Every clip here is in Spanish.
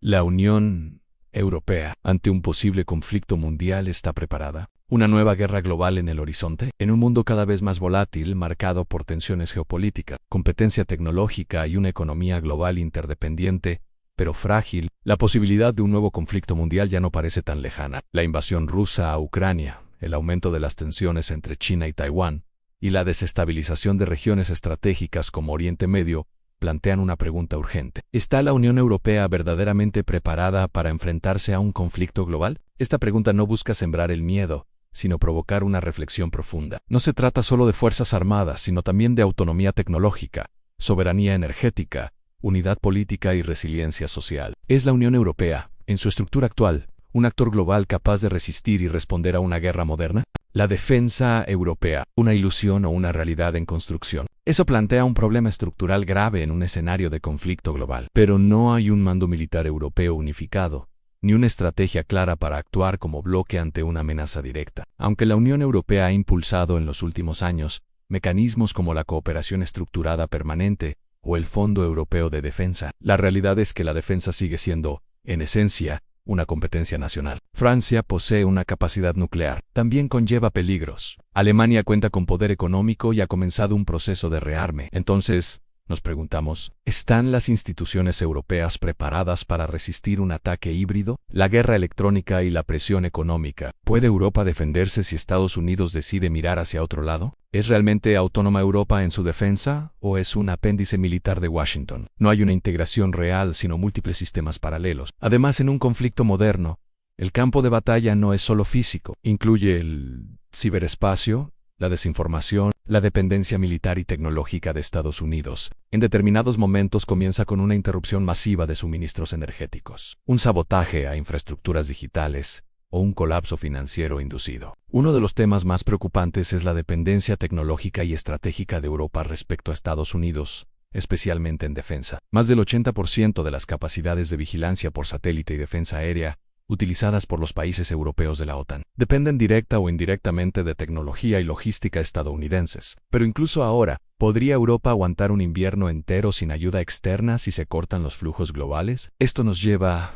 La Unión Europea, ante un posible conflicto mundial, está preparada. Una nueva guerra global en el horizonte, en un mundo cada vez más volátil, marcado por tensiones geopolíticas, competencia tecnológica y una economía global interdependiente, pero frágil. La posibilidad de un nuevo conflicto mundial ya no parece tan lejana. La invasión rusa a Ucrania, el aumento de las tensiones entre China y Taiwán, y la desestabilización de regiones estratégicas como Oriente Medio, plantean una pregunta urgente. ¿Está la Unión Europea verdaderamente preparada para enfrentarse a un conflicto global? Esta pregunta no busca sembrar el miedo, sino provocar una reflexión profunda. No se trata solo de fuerzas armadas, sino también de autonomía tecnológica, soberanía energética, unidad política y resiliencia social. ¿Es la Unión Europea, en su estructura actual, un actor global capaz de resistir y responder a una guerra moderna? La defensa europea, ¿una ilusión o una realidad en construcción? Eso plantea un problema estructural grave en un escenario de conflicto global. Pero no hay un mando militar europeo unificado, ni una estrategia clara para actuar como bloque ante una amenaza directa. Aunque la Unión Europea ha impulsado en los últimos años mecanismos como la cooperación estructurada permanente o el Fondo Europeo de Defensa, la realidad es que la defensa sigue siendo, en esencia, una competencia nacional. Francia posee una capacidad nuclear. También conlleva peligros. Alemania cuenta con poder económico y ha comenzado un proceso de rearme. Entonces, nos preguntamos, ¿están las instituciones europeas preparadas para resistir un ataque híbrido? La guerra electrónica y la presión económica. ¿Puede Europa defenderse si Estados Unidos decide mirar hacia otro lado? ¿Es realmente autónoma Europa en su defensa o es un apéndice militar de Washington? No hay una integración real, sino múltiples sistemas paralelos. Además, en un conflicto moderno, el campo de batalla no es solo físico. Incluye el ciberespacio, la desinformación, la dependencia militar y tecnológica de Estados Unidos. En determinados momentos comienza con una interrupción masiva de suministros energéticos, un sabotaje a infraestructuras digitales o un colapso financiero inducido. Uno de los temas más preocupantes es la dependencia tecnológica y estratégica de Europa respecto a Estados Unidos, especialmente en defensa. Más del 80% de las capacidades de vigilancia por satélite y defensa aérea utilizadas por los países europeos de la OTAN, dependen directa o indirectamente de tecnología y logística estadounidenses. Pero incluso ahora, ¿podría Europa aguantar un invierno entero sin ayuda externa si se cortan los flujos globales? Esto nos lleva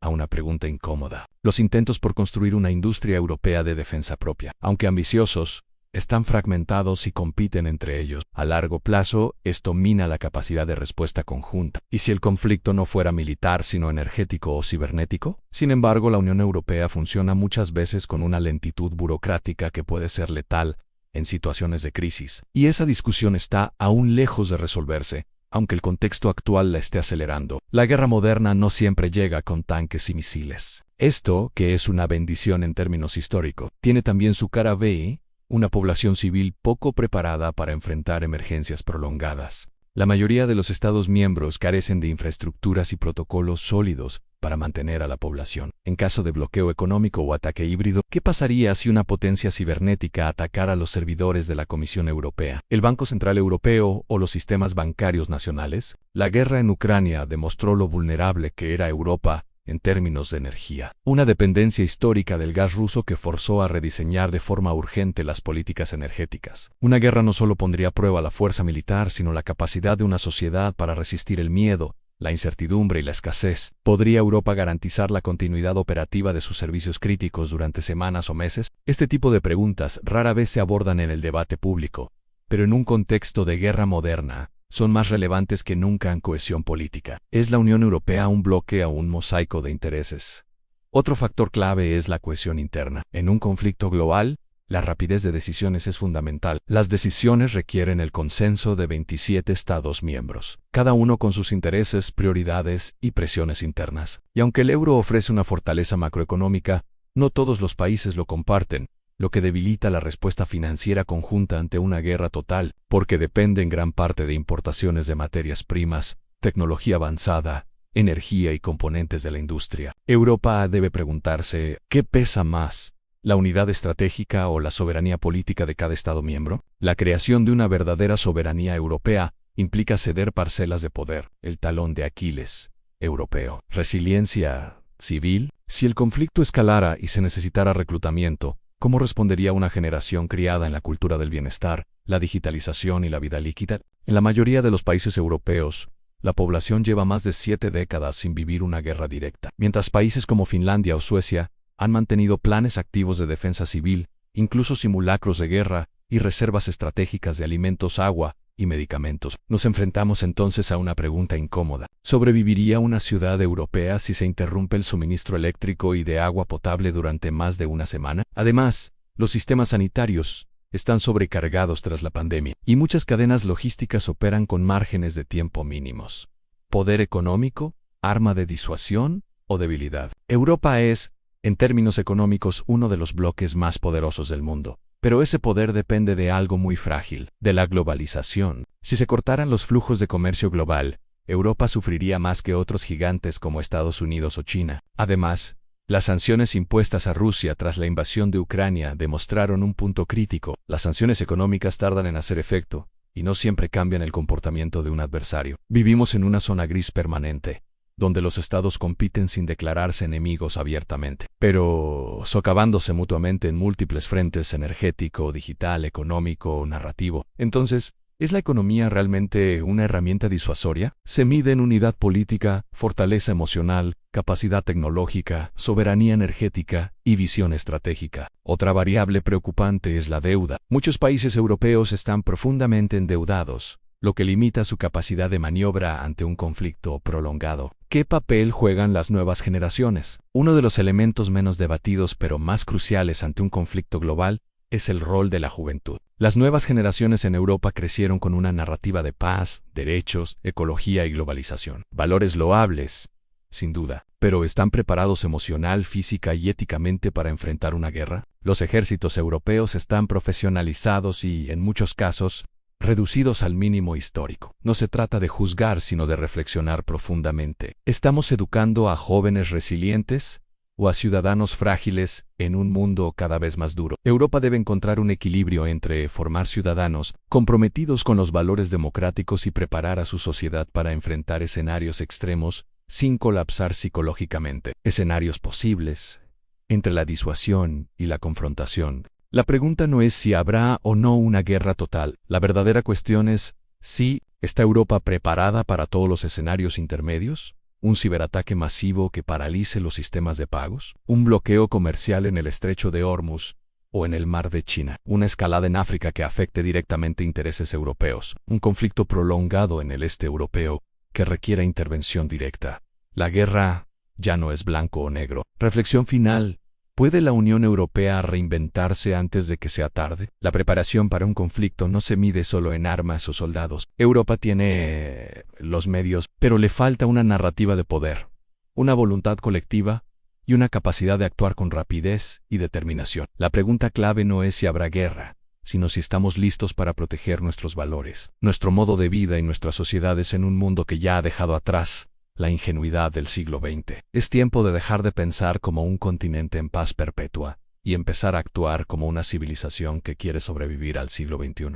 a una pregunta incómoda. Los intentos por construir una industria europea de defensa propia, aunque ambiciosos, están fragmentados y compiten entre ellos. A largo plazo, esto mina la capacidad de respuesta conjunta. ¿Y si el conflicto no fuera militar, sino energético o cibernético? Sin embargo, la Unión Europea funciona muchas veces con una lentitud burocrática que puede ser letal en situaciones de crisis. Y esa discusión está aún lejos de resolverse, aunque el contexto actual la esté acelerando. La guerra moderna no siempre llega con tanques y misiles. Esto, que es una bendición en términos históricos, tiene también su cara B, una población civil poco preparada para enfrentar emergencias prolongadas. La mayoría de los Estados miembros carecen de infraestructuras y protocolos sólidos para mantener a la población. En caso de bloqueo económico o ataque híbrido, ¿qué pasaría si una potencia cibernética atacara a los servidores de la Comisión Europea, el Banco Central Europeo o los sistemas bancarios nacionales? La guerra en Ucrania demostró lo vulnerable que era Europa en términos de energía. Una dependencia histórica del gas ruso que forzó a rediseñar de forma urgente las políticas energéticas. Una guerra no solo pondría a prueba la fuerza militar, sino la capacidad de una sociedad para resistir el miedo, la incertidumbre y la escasez. ¿Podría Europa garantizar la continuidad operativa de sus servicios críticos durante semanas o meses? Este tipo de preguntas rara vez se abordan en el debate público, pero en un contexto de guerra moderna, son más relevantes que nunca en cohesión política. ¿Es la Unión Europea un bloque o un mosaico de intereses? Otro factor clave es la cohesión interna. En un conflicto global, la rapidez de decisiones es fundamental. Las decisiones requieren el consenso de 27 Estados miembros, cada uno con sus intereses, prioridades y presiones internas. Y aunque el euro ofrece una fortaleza macroeconómica, no todos los países lo comparten, lo que debilita la respuesta financiera conjunta ante una guerra total, porque depende en gran parte de importaciones de materias primas, tecnología avanzada, energía y componentes de la industria. Europa debe preguntarse, ¿qué pesa más? ¿La unidad estratégica o la soberanía política de cada Estado miembro? La creación de una verdadera soberanía europea implica ceder parcelas de poder, el talón de Aquiles europeo. Resiliencia civil. Si el conflicto escalara y se necesitara reclutamiento, ¿cómo respondería una generación criada en la cultura del bienestar, la digitalización y la vida líquida? En la mayoría de los países europeos, La población lleva más de 7 décadas sin vivir una guerra directa, mientras países como Finlandia o Suecia han mantenido planes activos de defensa civil, incluso simulacros de guerra y reservas estratégicas de alimentos, agua y medicamentos. Nos enfrentamos entonces a una pregunta incómoda. ¿Sobreviviría una ciudad europea si se interrumpe el suministro eléctrico y de agua potable durante más de una semana? Además, los sistemas sanitarios están sobrecargados tras la pandemia, y muchas cadenas logísticas operan con márgenes de tiempo mínimos. ¿Poder económico, arma de disuasión o debilidad? Europa es, en términos económicos, uno de los bloques más poderosos del mundo. Pero ese poder depende de algo muy frágil, de la globalización. Si se cortaran los flujos de comercio global, Europa sufriría más que otros gigantes como Estados Unidos o China. Además, las sanciones impuestas a Rusia tras la invasión de Ucrania demostraron un punto crítico. Las sanciones económicas tardan en hacer efecto, y no siempre cambian el comportamiento de un adversario. Vivimos en una zona gris permanente, donde los estados compiten sin declararse enemigos abiertamente, pero socavándose mutuamente en múltiples frentes: energético, digital, económico, narrativo. Entonces, ¿es la economía realmente una herramienta disuasoria? Se mide en unidad política, fortaleza emocional, capacidad tecnológica, soberanía energética y visión estratégica. Otra variable preocupante es la deuda. Muchos países europeos están profundamente endeudados, lo que limita su capacidad de maniobra ante un conflicto prolongado. ¿Qué papel juegan las nuevas generaciones? Uno de los elementos menos debatidos pero más cruciales ante un conflicto global es el rol de la juventud. Las nuevas generaciones en Europa crecieron con una narrativa de paz, derechos, ecología y globalización. Valores loables, sin duda, pero ¿están preparados emocional, física y éticamente para enfrentar una guerra? Los ejércitos europeos están profesionalizados y, en muchos casos, reducidos al mínimo histórico. No se trata de juzgar, sino de reflexionar profundamente. ¿Estamos educando a jóvenes resilientes o a ciudadanos frágiles en un mundo cada vez más duro? Europa debe encontrar un equilibrio entre formar ciudadanos comprometidos con los valores democráticos y preparar a su sociedad para enfrentar escenarios extremos sin colapsar psicológicamente. Escenarios posibles entre la disuasión y la confrontación. La pregunta no es si habrá o no una guerra total. La verdadera cuestión es si ¿está Europa preparada para todos los escenarios intermedios? ¿Un ciberataque masivo que paralice los sistemas de pagos? ¿Un bloqueo comercial en el estrecho de Hormuz o en el mar de China? ¿Una escalada en África que afecte directamente intereses europeos? ¿Un conflicto prolongado en el este europeo que requiera intervención directa? La guerra ya no es blanco o negro. Reflexión final. ¿Puede la Unión Europea reinventarse antes de que sea tarde? La preparación para un conflicto no se mide solo en armas o soldados. Europa tiene los medios, pero le falta una narrativa de poder, una voluntad colectiva y una capacidad de actuar con rapidez y determinación. La pregunta clave no es si habrá guerra, sino si estamos listos para proteger nuestros valores, nuestro modo de vida y nuestras sociedades en un mundo que ya ha dejado atrás la ingenuidad del siglo XX. Es tiempo de dejar de pensar como un continente en paz perpetua y empezar a actuar como una civilización que quiere sobrevivir al siglo XXI.